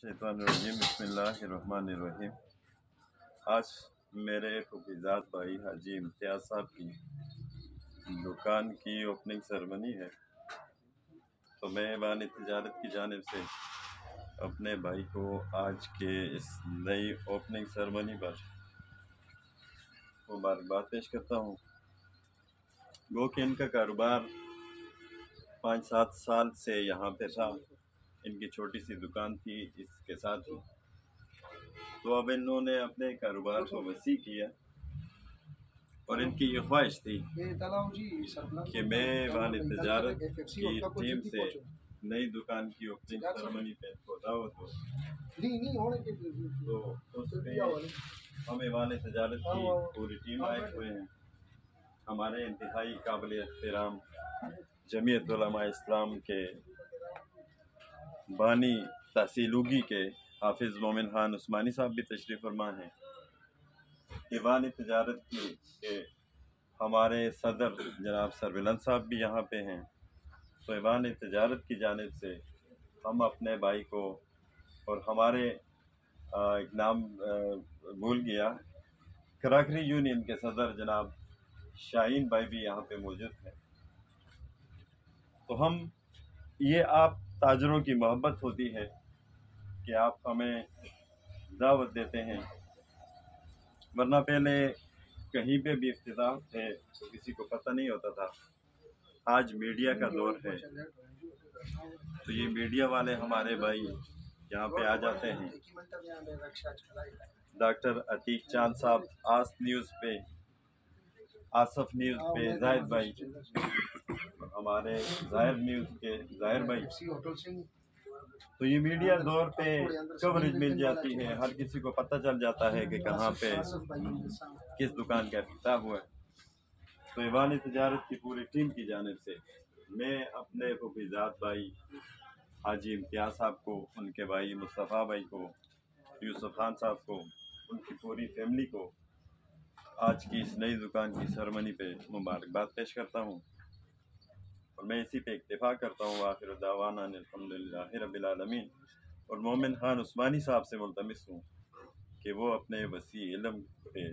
शैतानुर्रजीम बिस्मिल्लाहिर्रहमानिर्रहीम। आज मेरे फुफीज़ाद भाई हाजी इम्तियाज़ साहब की दुकान की ओपनिंग सेरेमनी है, तो मैं ऐवान तिजारत की जानिब से अपने भाई को आज के इस नई ओपनिंग सेरेमनी पर मुबारकबाद पेश करता हूँ। गो कि इनका कारोबार 5-7 साल से यहाँ पे था, इनकी छोटी सी दुकान थी इसके साथ ही। तो अब इन्होंने अपने कारोबार को वसी किया और इनकी ये ख्वाहिश थी कि मैं ऐवान तिजारत की टीम से नई दुकान की ओपनिंग सेरेमनी पे इनको दावत हो, तो उसमें हम ऐवान तिजारत की पूरी टीम आए हुए हैं। हमारे इंतहाई काबिल एहतराम जमीयत उलमा इस्लाम के बानी तहसीलुगी के हाफिज़ मोमिन खान उस्मानी साहब भी तशरीफ़ फरमा हैं। ऐवान तिजारत के हमारे सदर जनाब सरबिलंद साहब भी यहाँ पे हैं। तो ऐवान तिजारत की जानिब से हम अपने भाई को और हमारे एक नाम भूल गया, कराकरी यूनियन के सदर जनाब शाहीन भाई भी यहाँ पे मौजूद हैं। तो हम ये आप ताजरों की मोहब्बत होती है कि आप हमें दावत देते हैं, वरना पहले कहीं पे भी इफ्तिताह थे तो किसी को पता नहीं होता था। आज मीडिया का दौर है, तो ये मीडिया वाले हमारे भाई यहाँ पे आ जाते हैं। डॉक्टर अतीक चांद साहब आस न्यूज़ पे, आसफ न्यूज़ पे जाहिद भाई, हमारे जाहिर न्यूज़ के जाहिर भाई। तो ये मीडिया दौर पे कवरेज मिल जाती है, हर किसी को पता चल जाता है कि कहाँ पे किस दुकान का इफ्तिताह हुआ है। तो ऐवान तिजारत की पूरी टीम की जानिब से मैं अपने फुफीज़ाद भाई हाजी इम्तियाज़ साहब को, उनके भाई मुस्तफ़ा भाई को, यूसुफ खान साहब को, उनकी पूरी फैमिली को आज की इस नई दुकान की सेरेमनी पे मुबारकबाद पेश करता हूँ। और मैं इसी पे इक्तिफा करता हूँ। आखिर दावाना अल्हम्दुलिल्लाहि रब्बिल आलमीन। और मोमिन खान उस्मानी साहब से मुल्तमिस हूँ कि वो अपने वसी इल्म पे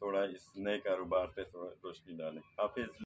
थोड़ा इस नए कारोबार पे थोड़ा रोशनी डालें। हाफिज़।